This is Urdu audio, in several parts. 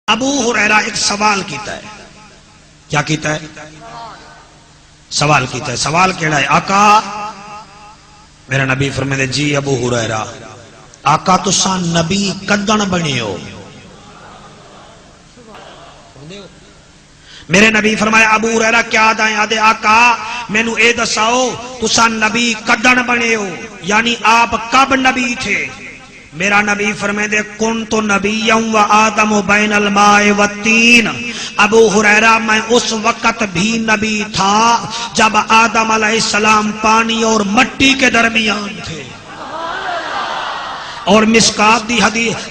ابو ہریرہ ایک سوال کیتا ہے. کیا کیتا ہے؟ سوال کیتا ہے. سوال کیڑا ہے؟ آقا میرا نبی فرمائے جی ابو ہریرہ آقا تساں نبی کدن بنے ہو؟ میرے نبی فرمایا ابو ہریرہ کیا دائیں آدھے آقا مینو اے دساؤ تساں نبی کدن بنے ہو، یعنی آپ کب نبی تھے؟ میرا نبی فرمائے دے کن تو نبی و آدم بین الماء والتین. ابو ہریرہ میں اس وقت بھی نبی تھا جب آدم علیہ السلام پانی اور مٹی کے درمیان تھے. اور مسکات دی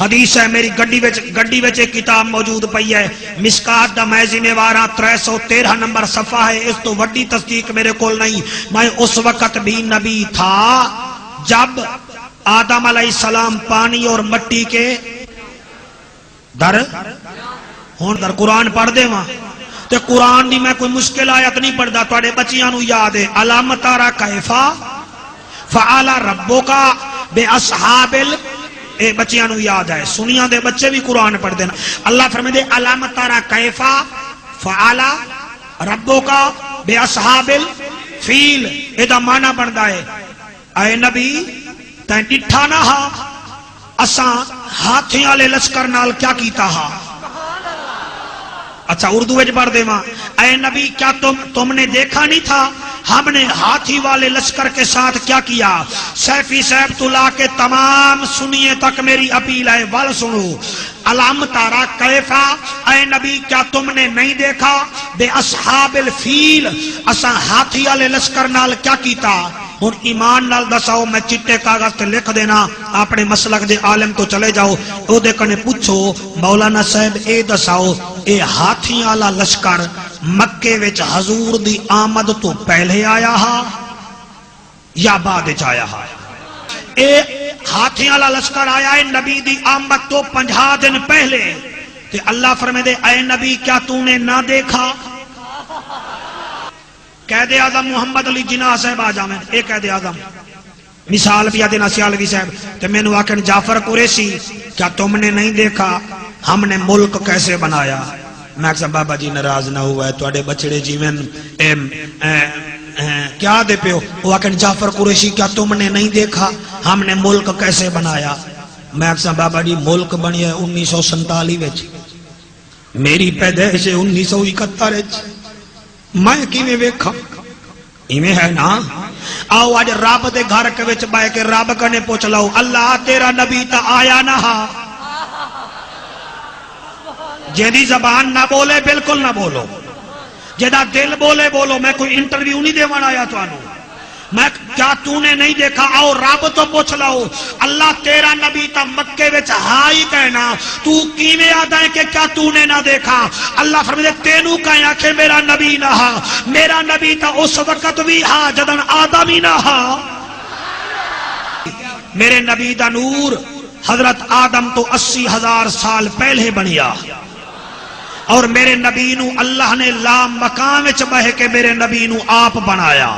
حدیث ہے، میری گڈی وچ ایک کتاب موجود پئی ہے، مسکات دا میزین وارا 313 نمبر صفحہ ہے. اس تو وڈی تصدیق میرے کول نہیں. میں اس وقت بھی نبی تھا جب آدم علیہ السلام پانی اور مٹی کے در قرآن پڑھ دے وہاں تے قرآن دی میں کوئی مشکل آیت نہیں پڑھ دا. توڑے بچیاں نو یاد ہے علام تارا کیفا فعال ربک بے اصحاب اے بچیاں نو یاد ہے، سنیاں دے بچے بھی قرآن پڑھ دینا. اللہ فرمائے دے علام تارا کیفا فعال ربک بے اصحاب الفیل. اے دا معنی بندا ہے اے نبی تین ڈٹھا نہ ہا اساں ہاتھیں والے لشکر نال کیا کیتا ہا. اچھا اردو وچ پڑھ دے ماں اے نبی کیا تم نے دیکھا نہیں تھا ہم نے ہاتھی والے لشکر کے ساتھ کیا کیا. سیفی سیف تلا کے تمام سنیے تک میری اپیل ہے، ول سنو. علام تارا کیفا اے نبی کیا تم نے نہیں دیکھا بے اصحاب الفیل اساں ہاتھی والے لشکر نال کیا کیتا. اور ایمان نال دساؤ میں چٹے کاغذ تے لکھ دینا اپنے مسلک دے عالم تو چلے جاؤ او دے کنے پوچھو مولانا صاحب اے دساؤ اے ہاتھیاں والا لشکر مکے وچ حضور دی آمد تو پہلے آیا ہا یا بعد وچ آیا ہا؟ اے ہاتھیاں والا لشکر آیا ہے نبی دی آمد تو 50 دن پہلے. تے اللہ فرمائے دے اے نبی کیا تو نے نہ دیکھا؟ قائد اعظم محمد علی جناح صاحب آ جاویں اے قائد اعظم مثال بھی دینا سیالوی صاحب تے میں نے آکھن جعفر قریشی کیا تم نے نہیں دیکھا ہم نے ملک کیسے بنایا؟ میں کہا بابا جی ناراض نہ ہوا ہے توڑے بچڑے جیون کیا دے پیو؟ وہ آکھن جعفر قریشی کیا تم نے نہیں دیکھا ہم نے ملک کیسے بنایا؟ میں کہا بابا جی ملک بنیا 1947 وچ، میری پیدائش 1971 وچ، میں کیویں ویکھا ایویں ہے نا. آؤ آج رب دے گھر کے وچ بہ کے رب کنے پوچھ لو اللہ تیرا نبی تا آیا نہ ہا؟ جیدی زبان نہ بولے بالکل نہ بولو، جیدہ دل بولے بولو. میں کوئی انٹرویو نہیں دے ون آیا تو آنو میں کیا تو نے نہیں دیکھا؟ آؤ رب تو پوچھ لو اللہ تیرا نبی تا مکے وچ ہائی کہنا تو کیویں آدھا ہے کہ کیا تو نے نہ دیکھا؟ اللہ فرمائے تینوں کہیں آکھے میرا نبی نہ ہا. میرا نبی تا اس وقت بھی ہا جدن آدم ہی نہ ہا. میرے نبی دا نور حضرت آدم تو 80,000 سال پہلے بنیا اور میرے نبی نو اللہ نے لا مقام وچ بہ کے میرے نبی نو آپ بنایا.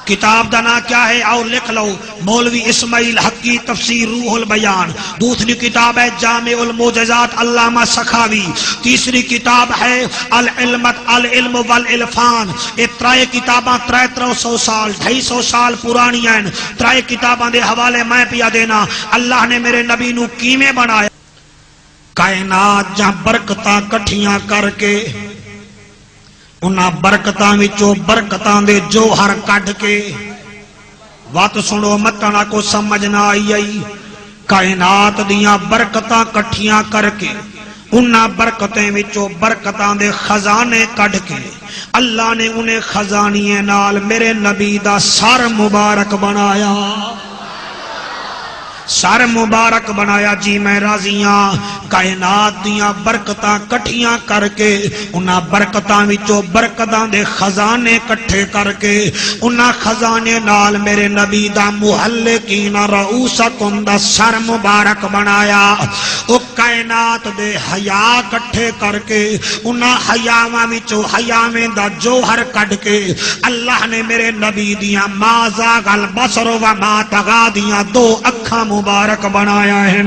کتاب دا نام کیا ہے؟ آؤ لکھ لو مولوی اسماعیل حقی تفسیر روح البیان. دوسری کتاب ہے جامع المعجزات علامہ سخاوی. تیسری کتاب ہے العلم والعرفان. یہ ترائے کتاباں 300 سال 250 سال پرانی ہیں. ترائے کتاباں دے حوالے میں پیا دینا. اللہ نے میرے نبی نو کیویں بنایا؟ کائنات جہاں برکتاں کٹھیاں کر کے انہاں برکتاں وچوں برکتاں دے جوہر کڈ کے وات سنو متنا کو سمجھ نہ آئی. کائنات دیاں برکتاں کٹھیاں کر کے انہاں برکتیں وچوں برکتاں دے خزانے کڈ کے اللہ نے انہیں خزانیے نال میرے نبی دا سر مبارک بنایا. سر مبارک بنایا. جی میں راضیاں کائنات دیاں برکتاں کٹھیاں کر کے انہاں برکتاں وچوں برکتاں دے خزانے کٹھے کر کے انہاں خزانے نال میرے نبی دا محلقین رؤوسکم دا سر مبارک بنایا. او کائنات دے حیا کٹھے کر کے انہاں حیاواں وچوں حیاویں دا جوہر کڈ کے اللہ نے میرے نبی دیاں ما زاغ البصر و ما طغى دیاں 2 اکھاں مبارک بنایا ہے.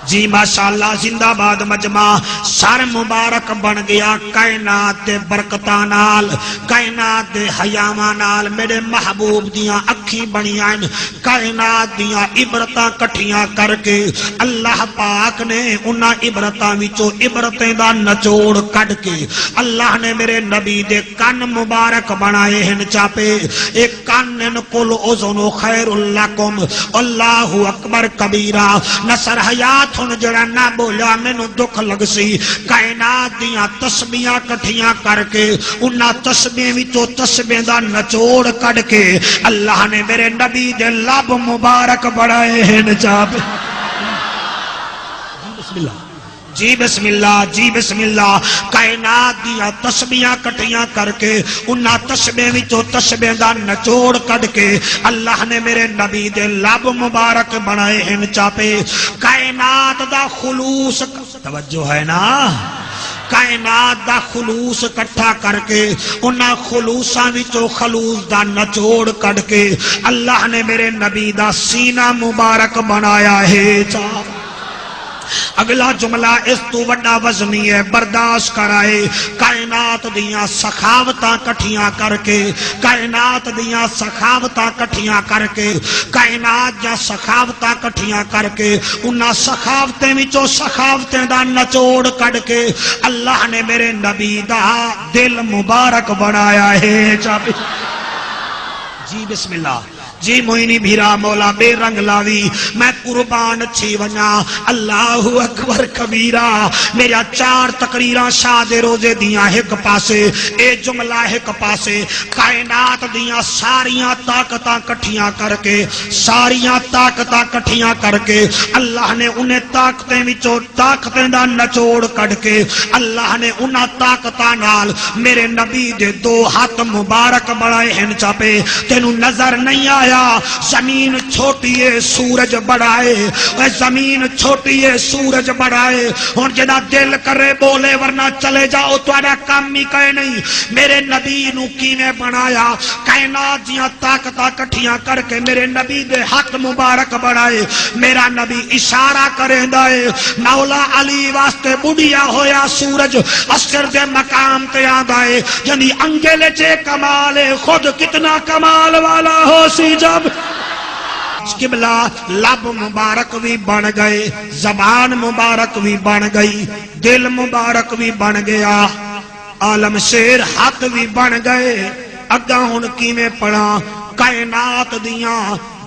جی ماشاءاللہ زندہ باد مجمع سر مبارک بن گیا کائنات دے برکتاں نال کائنات دے حیاواں نال میرے محبوب دیاں اکھیں بنیاں کائنات دیاں عبرتاں کٹھیاں کر کے اللہ پاک نے انہاں عبرتاں وچوں عبرتیں دا نچوڑ کڈ کے اللہ نے میرے نبی دے کن مبارک بنائے ہیں چاپے ایک کن کل اذن خیر لکم اللہ اکبر کبیرہ نصر حیات ہن جڑا نہ بولا مینوں دکھ لگ سی کائنات دیاں تسبیحاں کٹھیاں کر کے انہاں تسبیح وچوں تسبیح دا نچوڑ کڈ کے اللہ نے میرے نبی دے لب مبارک بڑھائے ہیں چاپ بسم اللہ جی بسم اللہ جی بسم اللہ کائنات دیا تسبیحاں کٹیاں کر کے انہاں تسبیح وچوں تسبیح دا نچوڑ کڈ کے اللہ نے میرے نبی دے لب مبارک بنائے ہیں چاپے کائنات دا خلوص توجہ ہے نا کائنات دا خلوص کٹھا کر کے انہاں خلوصاں وچوں خلوص دا نچوڑ کڈ کے اللہ نے میرے نبی دا سینہ مبارک بنایا ہے چاپ اگلا جملہ اس تو وڈا وزنی ہے برداشت کرائے کائنات دیاں سخاوتاں کٹھیاں کر کے کائنات دیاں سخاوتاں کٹھیاں کر کے کائنات جا سخاوتاں کٹھیاں کر کے انہاں سخاوتیں وچوں سخاوتیں دا نچوڑ کڈ کے اللہ نے میرے نبی دا دل مبارک بنایا ہے جی بسم اللہ جی موئنی بھیرا مولا بے رنگ لاوی میں قربان چھی ونیا اللہ اکبر کبیرہ میرا چار تقریران شاد روزے دیاں ایک پاسے اے جملہ ایک پاسے کائنات دیاں ساریاں طاقتاں کٹھیاں کر کے ساریاں طاقتاں کٹھیاں کر کے اللہ نے انہیں طاقتیں وچوں طاقتیں دا نچوڑ کڈ کے اللہ نے انہاں طاقتاں نال میرے نبی دے دو ہاتھ مبارک بڑھائے ہیں چاپے تینوں نظر نہیں آیا زمین چھوٹی ہے سورج بڑھائے زمین چھوٹی ہے سورج بڑھائے اور جدا دل کرے بولے ورنہ چلے جاؤ تہاڈا کام ہی کہے نہیں میرے نبی نو کیویں بنایا کائنات دیاں طاقتاں کٹھیاں کر کے میرے نبی دے ہاتھ مبارک بڑھائے میرا نبی اشارہ کریندا ہے مولا علی واسطے بڑھیا ہویا سورج عصر دے مقام تے آندا ہے یعنی انگل چے کمال خود کتنا کمال والا ہو سی جب قبلہ لب مبارک بھی بن گئے زبان مبارک بھی بن گئی دل مبارک بھی بن گیا عالم شیر ہاتھ بھی بن گئے اگا ہن کیویں پڑھا کائنات دیاں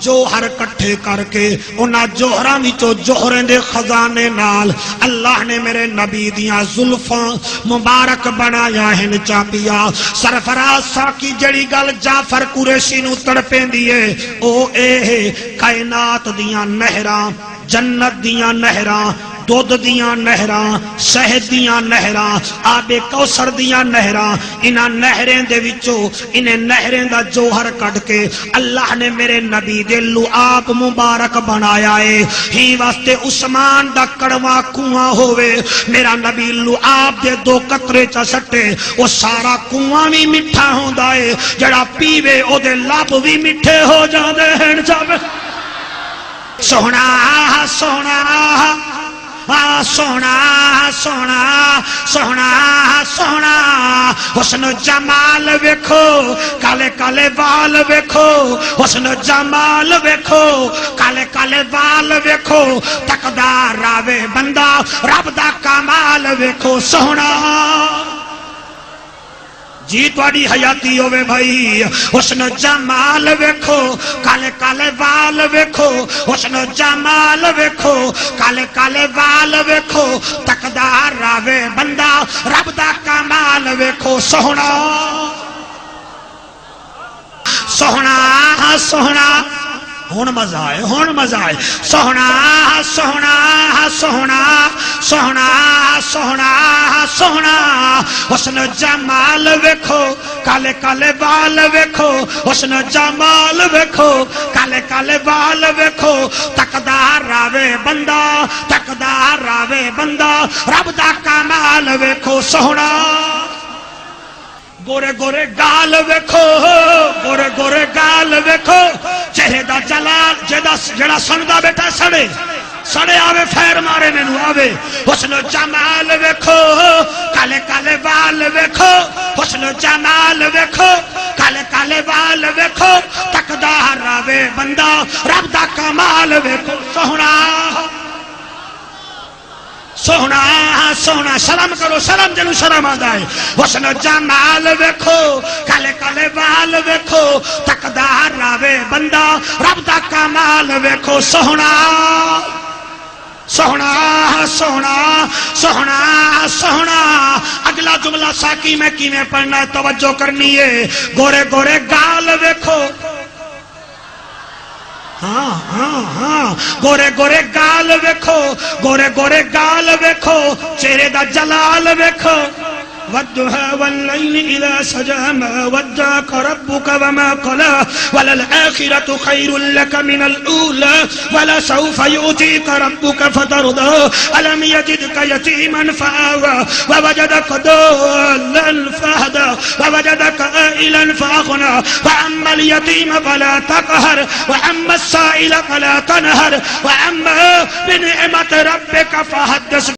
جوہر کٹھے کر کے انہاں جوہراں وچوں جوہریں دے خزانے نال اللہ نے میرے نبی دیاں زلفاں مبارک بنایا ہیں چاپیا سرفراز ساکی جڑی گل جعفر قریشی نو تڑپیندی ہے او اے کائنات دیاں نہراں جنت دیاں نہراں دودھ دیاں نہراں شہد دیاں نہراں آب کوثر دیاں نہراں انہاں نہریں دے وچوں انہیں نہریں دا جوہر کڈ کے اللہ نے میرے نبی دے لعاب مبارک بنایا ہے ہی واسطے عثمان دا کڑواں کنواں ہوئے میرا نبی لعاب دے دو قطرے چا سٹے وہ سارا کنواں بھی میٹھا ہوندا ہے جڑا پیوے او دے لب بھی میٹھے ہو جاندے ہیں سونا سونا سونا سونا سونا سونا حسن جمال ویکھو کالے کالے وال ویکھو حسن جمال ویکھو کالے کالے وال ویکھو تکدا راوے بندہ رب دا کمال ویکھو سونا جی تواڈی حیاتی ہوے بھائی حسن جمال ویکھو کالے کالے وال ویکھو حسن جمال ویکھو کالے کالے وال ویکھو تکدا راوے بندہ رب دا کمال ویکھو سوہنا سوہنا سوہنا ہون مزہ آئے سوہنا سوہنا سوہنا سوہنا سوہنا سوہنا حسن جمال ویکھو کالے کالے وال ویکھو حسن جمال ویکھو کالے کالے وال ویکھو تکدا راوے بندہ رب دا کمال ویکھو سوہنا گورے گورے گال ویکھو گورے گورے گال ویکھو چہرے دا جلال جڑا سندا بیٹا سڑے سڑے آوے فیر مارے مینو آوے حسن و جمال ویکھو کالے کالے وال ویکھو حسن و جمال ویکھو کالے کالے وال ویکھو تکدا راوے بندہ رب دا کمال ویکھو سوہنا سوہنا سوہنا سلام کرو سلام جنو شرم آدھا ہے حسن و جمال ویکھو کالے کالے وال ویکھو تکدا راوے بندہ رب دا کمال ویکھو سوہنا سوہنا سوہنا سوہنا سوہنا اگلا جملہ ساکی میں کیویں پڑھنا ہے توجہ کرنی ہے گورے گورے گال ویکھو ہاں ہاں ہاں گورے گورے گال ویکھو گورے گورے گال ویکھو چہرے دا جلال ویکھو والضحى والليل إذا سجى ما ودعك ربك وما قلى وللآخرة خير لك من الأولى ولسوف يؤتيك ربك فترضى ألم يجدك يتيما فآوى ووجدك ضالا فهدى ووجدك عائلا فأغنى فأما اليتيم فلا تقهر وأما السائل فلا تنهر وأما بنعمة ربك فحدث